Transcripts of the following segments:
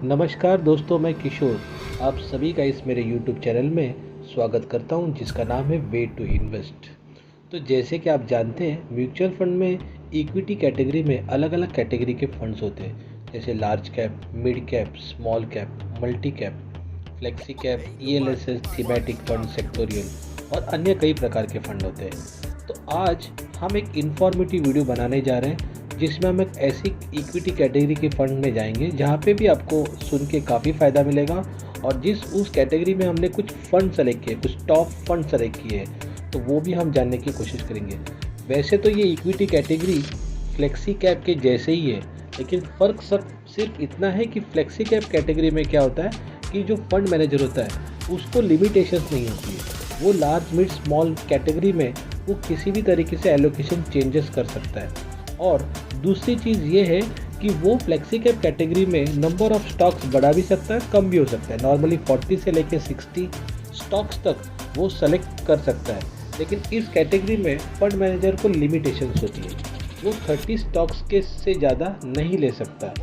नमस्कार दोस्तों, मैं किशोर आप सभी का इस मेरे YouTube चैनल में स्वागत करता हूं, जिसका नाम है वे टू इन्वेस्ट। तो जैसे कि आप जानते हैं, म्यूचुअल फंड में इक्विटी कैटेगरी में अलग अलग कैटेगरी के फंड्स होते हैं, जैसे large cap, mid cap, small cap, multi cap, flexi cap, ELSS, thematic fund, sectoral और अन्य कई प्रकार के फंड होते हैं। तो आज हम एक इन्फॉर्मेटिव वीडियो बनाने जा रहे हैं, जिसमें हम एक ऐसी इक्विटी कैटेगरी के फंड में जाएंगे जहाँ पे भी आपको सुन के काफ़ी फ़ायदा मिलेगा। और उस कैटेगरी में हमने कुछ फंड सेलेक्ट किए, कुछ टॉप फंड सेलेक्ट किए हैं, तो वो भी हम जानने की कोशिश करेंगे। वैसे तो ये इक्विटी कैटेगरी फ्लेक्सी कैप के जैसे ही है, लेकिन फ़र्क सिर्फ इतना है कि फ्लेक्सी कैप कैटेगरी में क्या होता है कि जो फंड मैनेजर होता है उसको लिमिटेशंस नहीं होती है। वो लार्ज मिड स्मॉल कैटेगरी में वो किसी भी तरीके से एलोकेशन चेंजेस कर सकता है। और दूसरी चीज़ ये है कि वो फ्लेक्सी कैप कैटेगरी में नंबर ऑफ स्टॉक्स बढ़ा भी सकता है, कम भी हो सकता है। नॉर्मली 40 से लेकर 60 स्टॉक्स तक वो सेलेक्ट कर सकता है, लेकिन इस कैटेगरी में फंड मैनेजर को लिमिटेशंस होती है, वो 30 स्टॉक्स के से ज़्यादा नहीं ले सकता है।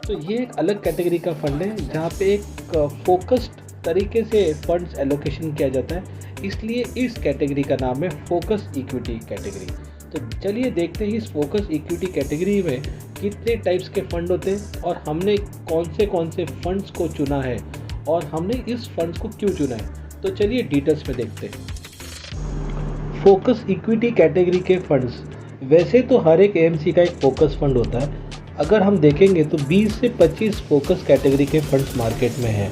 तो ये एक अलग कैटेगरी का फंड है जहाँ पे एक फोकस्ड तरीके से फंड्स एलोकेशन किया जाता है, इसलिए इस कैटेगरी का नाम है फोकस इक्विटी कैटेगरी। तो चलिए देखते हैं इस फोकस इक्विटी कैटेगरी में कितने टाइप्स के फंड होते हैं और हमने कौन से फंड्स को चुना है और हमने इस फंड्स को क्यों चुना है। तो चलिए डिटेल्स में देखते हैं। फोकस इक्विटी कैटेगरी के फंड्स, वैसे तो हर एक AMC का एक फोकस फंड होता है। अगर हम देखेंगे तो 20 से 25 फोकस कैटेगरी के फंड्स मार्केट में हैं,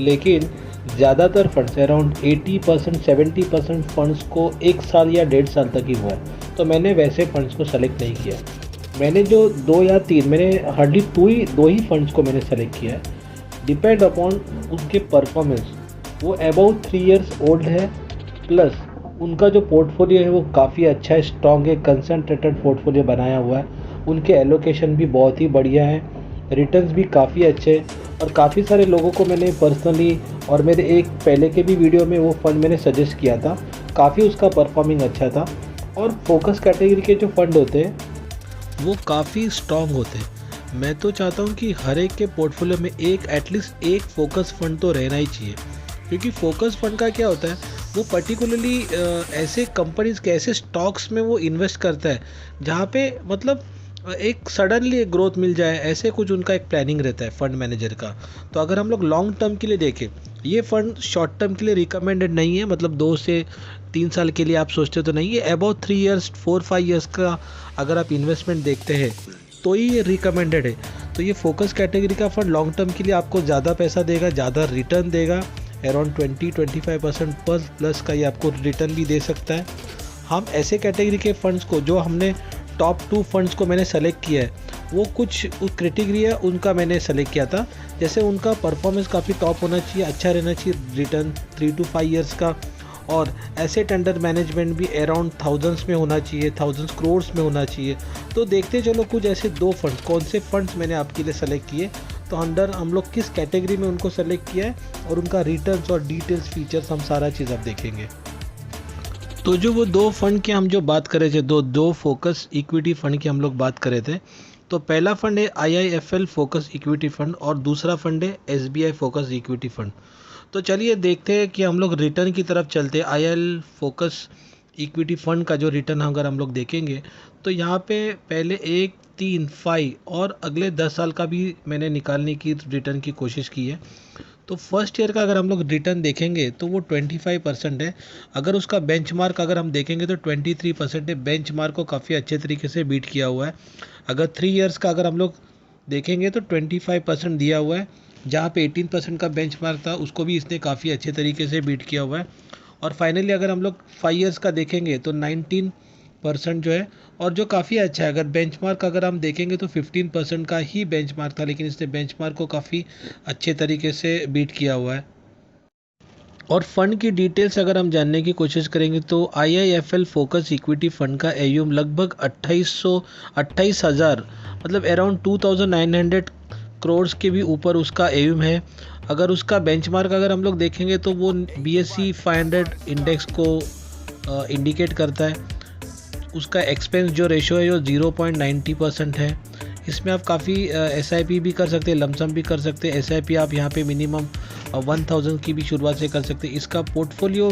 लेकिन ज़्यादातर फंड्स अराउंड 80% 70% फंड्स को 1 साल या 1.5 साल तक ही हुआ है। तो मैंने वैसे फंड्स को सेलेक्ट नहीं किया। मैंने जो 2 या 3, मैंने हार्डली दो ही फंड्स को मैंने सेलेक्ट किया है। डिपेंड अपॉन उनके परफॉर्मेंस, वो अबाउट 3 इयर्स ओल्ड है, प्लस उनका जो पोर्टफोलियो है वो काफ़ी अच्छा है, स्ट्रॉन्ग है, कंसंट्रेटेड पोर्टफोलियो बनाया हुआ है। उनके एलोकेशन भी बहुत ही बढ़िया है, रिटर्न्स भी काफ़ी अच्छे हैं। और काफ़ी सारे लोगों को मैंने पर्सनली और मेरे एक पहले के भी वीडियो में वो फंड मैंने सजेस्ट किया था, काफ़ी उसका परफॉर्मिंग अच्छा था। और फोकस कैटेगरी के जो फंड होते हैं वो काफ़ी स्ट्रॉन्ग होते हैं। मैं तो चाहता हूँ कि हर एक के पोर्टफोलियो में एटलीस्ट एक फोकस फंड तो रहना ही चाहिए, क्योंकि फोकस फंड का क्या होता है, वो पर्टिकुलरली ऐसे कंपनीज के ऐसे स्टॉक्स में वो इन्वेस्ट करता है जहाँ पे मतलब एक सडनली एक ग्रोथ मिल जाए, ऐसे कुछ उनका एक प्लानिंग रहता है फंड मैनेजर का। तो अगर हम लोग लॉन्ग टर्म के लिए देखें, ये फंड शॉर्ट टर्म के लिए रिकमेंडेड नहीं है, मतलब 2 से 3 साल के लिए आप सोचते तो नहीं है। अबाउट 3 इयर्स 4-5 इयर्स का अगर आप इन्वेस्टमेंट देखते हैं तो ही ये रिकमेंडेड है। तो ये फोकस कैटेगरी का फंड लॉन्ग टर्म के लिए आपको ज़्यादा पैसा देगा, ज़्यादा रिटर्न देगा, अराउंड 20-25% प्लस का ये आपको रिटर्न भी दे सकता है। हम ऐसे कैटेगरी के फंड्स को, जो हमने टॉप 2 फंड्स को मैंने सेलेक्ट किया है, वो कुछ क्राइटेरिया उनका मैंने सेलेक्ट किया था। जैसे उनका परफॉर्मेंस काफ़ी टॉप होना चाहिए, अच्छा रहना चाहिए, रिटर्न 3 to 5 इयर्स का, और एसेट अंडर मैनेजमेंट भी अराउंड थाउजेंड्स में होना चाहिए, थाउजेंड्स करोड़ में होना चाहिए। तो देखते चलो कुछ ऐसे 2 फंड्स, कौन से फंड्स मैंने आपके लिए सेलेक्ट किए, तो अंडर हम लोग किस कैटेगरी में उनको सेलेक्ट किया है और उनका रिटर्न्स और डिटेल्स फीचर्स हम सारा चीज़ अब देखेंगे। तो जो वो 2 फंड की हम जो बात कर रहे थे, दो फोकस इक्विटी फंड की हम लोग बात कर रहे थे, तो पहला फंड है IIFL फोकस इक्विटी फंड और दूसरा फंड है SBI फोकस इक्विटी फंड। तो चलिए देखते हैं कि हम लोग रिटर्न की तरफ चलते हैं। IIFL फोकस इक्विटी फंड का जो रिटर्न अगर हम लोग देखेंगे, तो यहाँ पे पहले 1, 3, 5 और अगले 10 साल का भी मैंने निकालने की रिटर्न की कोशिश की है। तो फर्स्ट ईयर का अगर हम लोग रिटर्न देखेंगे तो वो 25% है। अगर उसका बेंचमार्क अगर हम देखेंगे तो 23% है। बेंचमार्क को काफ़ी अच्छे तरीके से बीट किया हुआ है। अगर 3 इयर्स का अगर हम लोग देखेंगे तो 25% दिया हुआ है, जहाँ पे 18% का बेंचमार्क था उसको भी इसने काफ़ी अच्छे तरीके से बीट किया हुआ है। और फाइनली अगर हम लोग 5 इयर्स का देखेंगे तो 19% जो है, और जो काफ़ी अच्छा है। अगर बेंचमार्क अगर हम देखेंगे तो 15% का ही बेंचमार्क था, लेकिन इसने बेंचमार्क को काफ़ी अच्छे तरीके से बीट किया हुआ है। और फंड की डिटेल्स अगर हम जानने की कोशिश करेंगे तो IIFL फोकस इक्विटी फंड का AUM लगभग 28,000 मतलब अराउंड 2,900 करोड़ के भी ऊपर उसका AUM है। अगर उसका बेंचमार्क अगर हम लोग देखेंगे तो वो BSE 500 इंडेक्स को इंडिकेट करता है। उसका एक्सपेंस जो रेशो है वो 0.90% है। इसमें आप काफ़ी SIP भी कर सकते हैं, लमसम भी कर सकते हैं। SIP आप यहाँ पे मिनिमम 1000 की भी शुरुआत से कर सकते हैं। इसका portfolio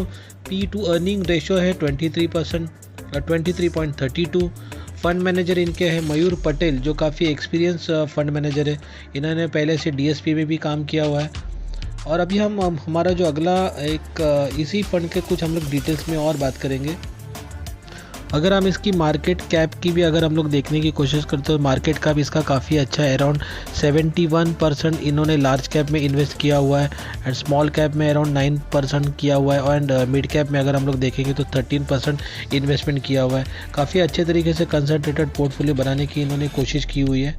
P to earning ratio है 23%, 23.32। फ़ंड मैनेजर इनके हैं मयूर पटेल, जो काफ़ी एक्सपीरियंस फ़ंड मैनेजर है। इन्होंने पहले से DSP में भी काम किया हुआ है। और अभी हमारा जो अगला एक इसी फ़ंड के कुछ हम लोग डिटेल्स में और बात करेंगे। अगर हम इसकी मार्केट कैप की भी अगर हम लोग देखने की कोशिश करते हो, मार्केट कैप इसका काफ़ी अच्छा है। अराउंड 71% इन्होंने लार्ज कैप में इन्वेस्ट किया हुआ है एंड स्मॉल कैप में अराउंड 9% किया हुआ है एंड मिड कैप में अगर हम लोग देखेंगे तो 13% इन्वेस्टमेंट किया हुआ है। काफ़ी अच्छे तरीके से कंसंट्रेटेड पोर्टफोलियो बनाने की इन्होंने कोशिश की हुई है।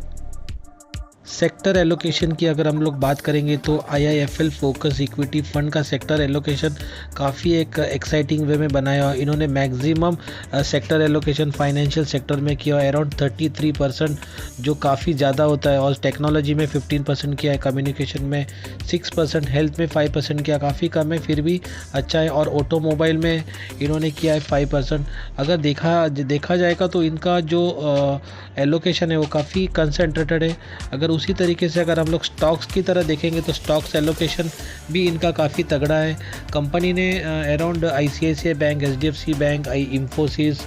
सेक्टर एलोकेशन की अगर हम लोग बात करेंगे तो IIFL फोकस इक्विटी फंड का सेक्टर एलोकेशन काफ़ी एक एक्साइटिंग वे में बनाया। इन्होंने maximum sector allocation financial sector में किया अराउंड 33%, जो काफ़ी ज़्यादा होता है। और टेक्नोलॉजी में 15% किया है, कम्युनिकेशन में 6%, हेल्थ में 5% किया, काफ़ी कम है फिर भी अच्छा है। और ऑटोमोबाइल में इन्होंने किया है 5%। अगर देखा जाएगा तो इनका जो एलोकेशन है वो काफ़ी कंसंट्रेटेड है। अगर उसी तरीके से अगर हम लोग स्टॉक्स की तरह देखेंगे तो स्टॉक्स एलोकेशन भी इनका काफ़ी तगड़ा है। कंपनी ने around ICICI bank, HDFC bank, Infosys,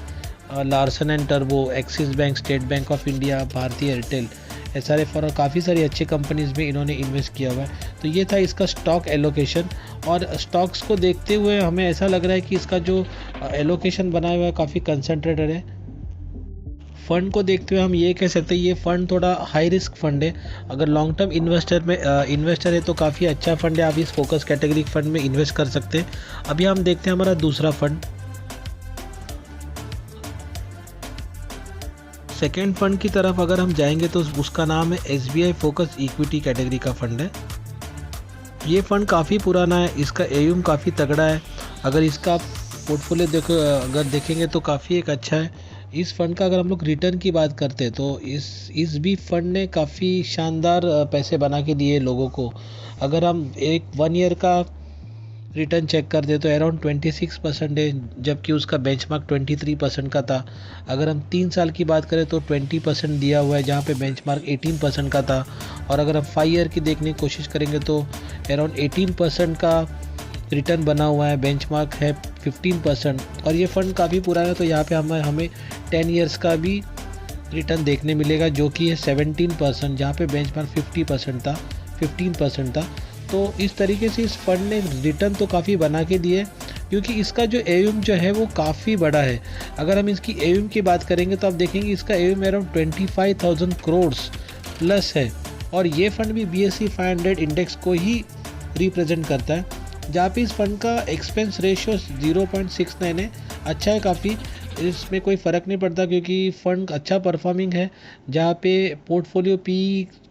Larsen and turbo, axis bank, state bank of India, भारतीय एयरटेल, SRF और काफ़ी सारी अच्छी कंपनीज़ में इन्होंने इन्वेस्ट किया हुआ है। तो ये था इसका स्टॉक एलोकेशन। और स्टॉक्स को देखते हुए हमें ऐसा लग रहा है कि इसका जो एलोकेशन बनाया हुआ है काफ़ी कंसंट्रेटेड है। फ़ंड को देखते हुए हम ये कह सकते हैं ये फ़ंड थोड़ा हाई रिस्क फ़ंड है। अगर लॉन्ग टर्म इन्वेस्टर है तो काफ़ी अच्छा फ़ंड है, आप इस फोकस कैटेगरी फ़ंड में इन्वेस्ट कर सकते हैं। अभी हम देखते हैं हमारा दूसरा फ़ंड। सेकेंड फ़ंड की तरफ अगर हम जाएंगे तो उसका नाम है SBI फोकस इक्विटी कैटेगरी का फ़ंड है। ये फ़ंड काफ़ी पुराना है, इसका AUM काफ़ी तगड़ा है। अगर इसका पोर्टफोलियो अगर देखेंगे तो काफ़ी एक अच्छा है। इस फंड का अगर हम लोग रिटर्न की बात करते हैं तो इस भी फंड ने काफ़ी शानदार पैसे बना के दिए लोगों को। अगर हम एक 1 ईयर का रिटर्न चेक कर दे तो अराउंड 26% है, जबकि उसका बेंचमार्क 23% का था। अगर हम 3 साल की बात करें तो 20% दिया हुआ है, जहाँ पे बेंचमार्क 18% का था। और अगर हम 5 ईयर की देखने की कोशिश करेंगे तो अराउंड 18% का रिटर्न बना हुआ है, बेंचमार्क है 15%। और ये फ़ंड काफ़ी पुराना है तो यहाँ पे हमें 10 ईयर्स का भी रिटर्न देखने मिलेगा, जो कि है 17%, जहाँ पे बेंचमार्क 15% था। तो इस तरीके से इस फंड ने रिटर्न तो काफ़ी बना के दिए, क्योंकि इसका जो AUM जो है वो काफ़ी बड़ा है। अगर हम इसकी AUM की बात करेंगे तो आप देखेंगे इसका AUM अराउंड 25,000 करोड़ प्लस है। और ये फ़ंड भी BSE 500 इंडेक्स को ही रिप्रेजेंट करता है, जहाँ पे इस फंड का एक्सपेंस रेशियो 0.69 है। अच्छा है काफ़ी, इसमें कोई फ़र्क नहीं पड़ता क्योंकि फ़ंड अच्छा परफॉर्मिंग है। जहाँ पे पोर्टफोलियो P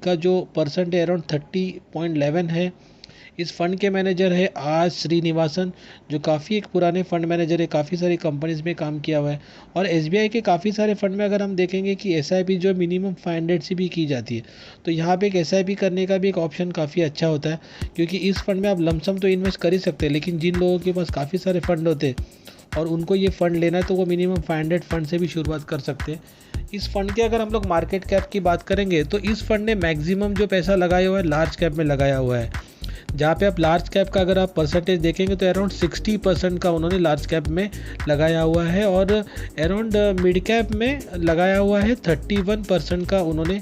का जो परसेंट है अराउंड 30.11 है। इस फंड के मैनेजर है आर श्रीनिवासन, जो काफ़ी एक पुराने फंड मैनेजर है, काफ़ी सारी कंपनीज़ में काम किया हुआ है। और SBI के काफ़ी सारे फंड में अगर हम देखेंगे कि SIP जो मिनिमम 500 से भी की जाती है, तो यहाँ पे एक SIP करने का भी एक ऑप्शन काफ़ी अच्छा होता है, क्योंकि इस फंड में आप लमसम तो इन्वेस्ट कर ही सकते हैं, लेकिन जिन लोगों के पास काफ़ी सारे फंड होते हैं और उनको ये फ़ंड लेना है तो वो मिनिमम 500 फंड से भी शुरुआत कर सकते हैं। इस फंड के अगर हम लोग मार्केट कैप की बात करेंगे तो इस फंड ने मैक्सिमम जो पैसा लगाया हुआ है लार्ज कैप में लगाया हुआ है, जहाँ पे आप लार्ज कैप का अगर आप परसेंटेज देखेंगे तो अराउंड 60% का उन्होंने लार्ज कैप में लगाया हुआ है। और अराउंड मिड कैप में लगाया हुआ है 31% का उन्होंने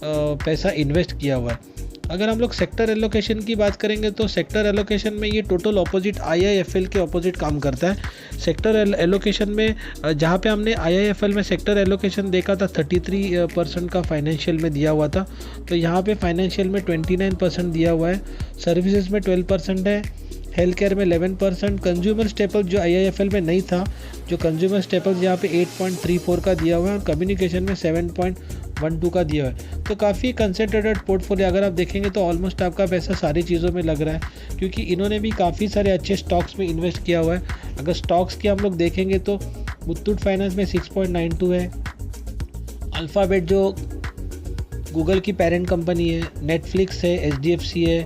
पैसा इन्वेस्ट किया हुआ है। अगर हम लोग सेक्टर एलोकेशन की बात करेंगे तो सेक्टर एलोकेशन में ये टोटल ऑपोजिट IIFL के ऑपोजिट काम करता है। सेक्टर एलोकेशन में जहाँ पे हमने IIFL में सेक्टर एलोकेशन देखा था 33% का फाइनेंशियल में दिया हुआ था, तो यहाँ पे फाइनेंशियल में 29% दिया हुआ है, सर्विसेज में 12% है, हेल्थ केयर में 11%, कंज्यूमर स्टेपल जो IIFL में नहीं था, जो कंज्यूमर स्टेपल यहाँ पे 8.34 का दिया हुआ है, और कम्युनिकेशन में 7.12 का दिया हुआ है। तो काफ़ी कंसंट्रेटेड पोर्टफोलियो अगर आप देखेंगे तो ऑलमोस्ट आपका पैसा सारी चीज़ों में लग रहा है, क्योंकि इन्होंने भी काफ़ी सारे अच्छे स्टॉक्स में इन्वेस्ट किया हुआ है। अगर स्टॉक्स की हम लोग देखेंगे तो मुथूट फाइनेंस में 6.92 है, अल्फ़ाबेट जो गूगल की पेरेंट कंपनी है, नेटफ्लिक्स है, HDFC है,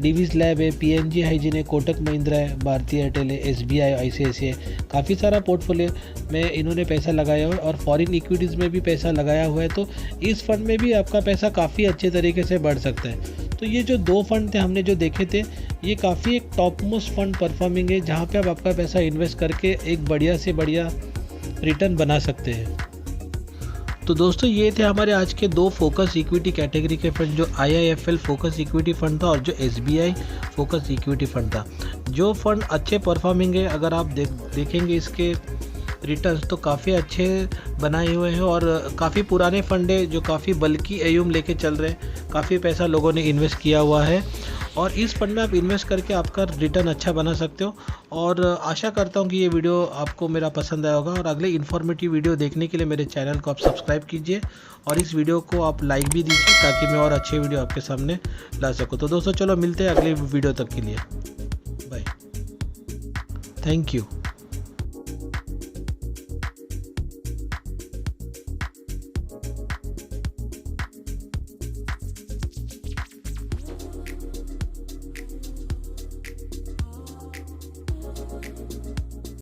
डिवीज़ लैब है, पीएनजी हाइजीन है, कोटक महिंद्रा है, भारतीय एयरटेल है, एसबीआई, आईसीआईसीआई, काफ़ी सारा पोर्टफोलियो में इन्होंने पैसा लगाया हुआ है और फॉरेन इक्विटीज़ में भी पैसा लगाया हुआ है। तो इस फंड में भी आपका पैसा काफ़ी अच्छे तरीके से बढ़ सकता है। तो ये जो 2 फंड थे हमने जो देखे थे, ये काफ़ी एक टॉप मोस्ट फंड परफॉर्मिंग है, जहाँ पे आप आपका पैसा इन्वेस्ट करके एक बढ़िया से बढ़िया रिटर्न बना सकते हैं। तो दोस्तों ये थे हमारे आज के 2 फोकस इक्विटी कैटेगरी के फंड, जो IIFL फोकस इक्विटी फंड था और जो SBI फोकस इक्विटी फंड था। जो फंड अच्छे परफॉर्मिंग है, अगर आप देखेंगे इसके रिटर्न्स तो काफ़ी अच्छे बनाए हुए हैं और काफ़ी पुराने फंड है जो काफ़ी बल्कि AUM लेके चल रहे हैं, काफ़ी पैसा लोगों ने इन्वेस्ट किया हुआ है और इस फंड में आप इन्वेस्ट करके आपका रिटर्न अच्छा बना सकते हो। और आशा करता हूँ कि ये वीडियो आपको मेरा पसंद आया होगा और अगले इन्फॉर्मेटिव वीडियो देखने के लिए मेरे चैनल को आप सब्सक्राइब कीजिए और इस वीडियो को आप लाइक भी दीजिए ताकि मैं और अच्छे वीडियो आपके सामने ला सकूँ। तो दोस्तों चलो मिलते हैं अगले वीडियो तक के लिए, बाय, थैंक यू।